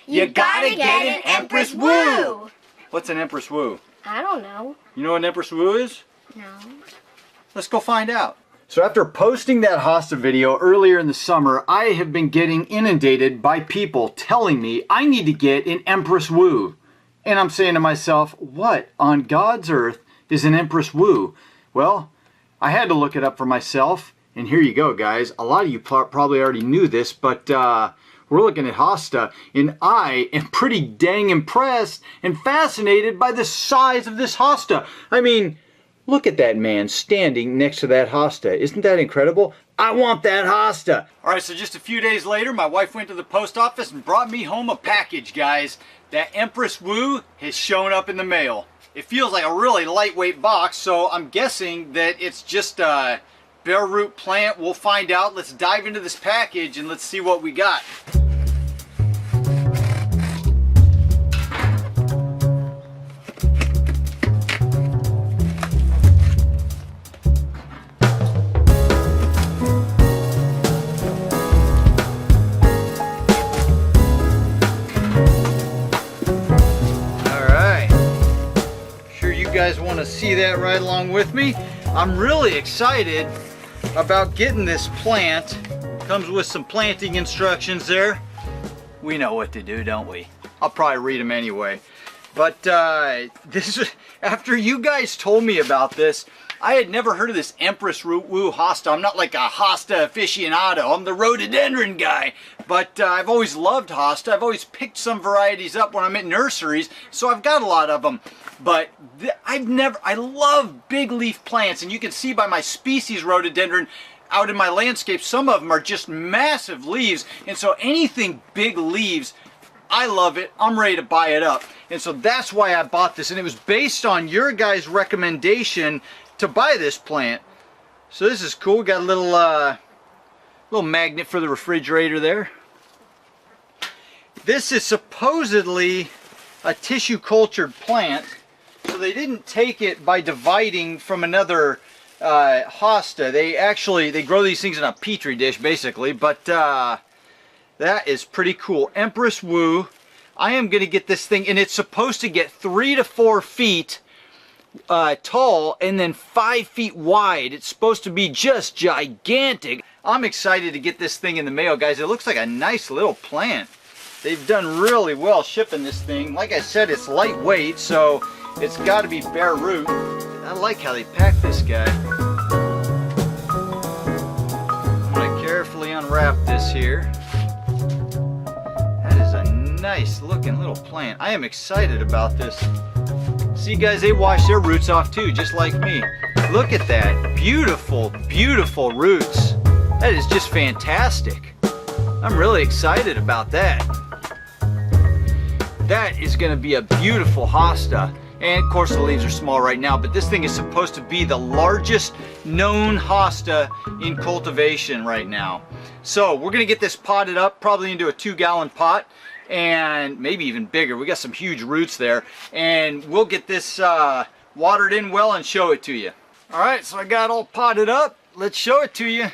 You gotta get an Empress Wu! What's an Empress Wu? I don't know. You know what an Empress Wu is? No. Let's go find out. So after posting that hosta video earlier in the summer, I have been getting inundated by people telling me I need to get an Empress Wu. And I'm saying to myself, what on God's earth is an Empress Wu? Well, I had to look it up for myself. And here you go, guys. A lot of you probably already knew this, but we're looking at hosta, and I am pretty dang impressed and fascinated by the size of this hosta. I mean, look at that man standing next to that hosta. Isn't that incredible? I want that hosta. All right, so just a few days later, my wife went to the post office and brought me home a package, guys. That Empress Wu has shown up in the mail. It feels like a really lightweight box, so I'm guessing that it's just a bare root plant. We'll find out. Let's dive into this package and let's see what we got. You guys want to see that right along with me? I'm really excited about getting this plant. Comes with some planting instructions there. We know what to do, don't we? I'll probably read them anyway. But this is, after you guys told me about this, I had never heard of this Empress Wu Hosta. I'm not like a hosta aficionado. I'm the rhododendron guy. But I've always loved hosta. I've always picked some varieties up when I'm at nurseries, so I've got a lot of them. But I love big leaf plants, and you can see by my species rhododendron out in my landscape, some of them are just massive leaves, and so anything big leaves, I love it. I'm ready to buy it up. And so that's why I bought this, and it was based on your guys' recommendation to buy this plant. So this is cool. We got a little magnet for the refrigerator there. This is supposedly a tissue cultured plant, so they didn't take it by dividing from another hosta. They grow these things in a petri dish basically, but that is pretty cool. Empress Wu. I am going to get this thing, and it's supposed to get 3 to 4 feet tall and then 5 feet wide. It's supposed to be just gigantic. I'm excited to get this thing in the mail, guys. It looks like a nice little plant. They've done really well shipping this thing. Like I said, it's lightweight, so it's got to be bare root. I like how they pack this guy. I'm going to carefully unwrap this here. That is a nice looking little plant. I am excited about this. See, guys, they wash their roots off too, just like me. Look at that. Beautiful, beautiful roots. That is just fantastic. I'm really excited about that. That is going to be a beautiful hosta. And of course the leaves are small right now, but this thing is supposed to be the largest known hosta in cultivation right now. So we're going to get this potted up, probably into a 2-gallon pot, and maybe even bigger. We got some huge roots there, and we'll get this watered in well and show it to you. Alright, so I got all potted up. Let's show it to you.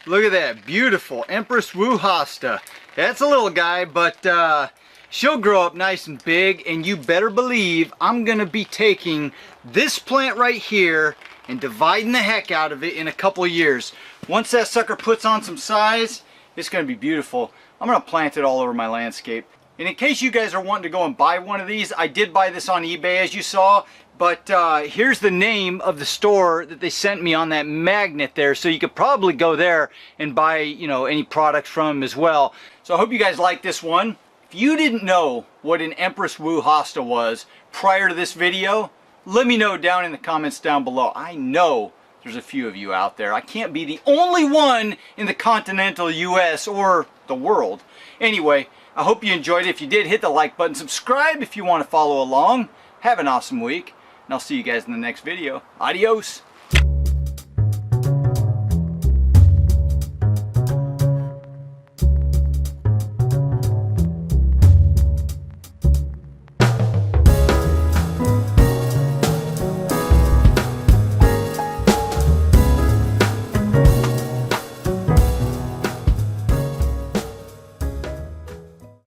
Look at that, beautiful Empress Wu Hosta. That's a little guy, but she'll grow up nice and big, and you better believe I'm gonna be taking this plant right here and dividing the heck out of it in a couple of years. Once that sucker puts on some size, it's gonna be beautiful. I'm gonna plant it all over my landscape. And in case you guys are wanting to go and buy one of these, I did buy this on eBay, as you saw, but here's the name of the store that they sent me on that magnet there, so you could probably go there and buy, you know, any products from them as well. So I hope you guys like this one. If you didn't know what an Empress Wu Hosta was prior to this video, let me know down in the comments down below. I know there's a few of you out there. I can't be the only one in the continental US or the world. Anyway, I hope you enjoyed it. If you did, hit the like button. Subscribe if you want to follow along. Have an awesome week, and I'll see you guys in the next video. Adios.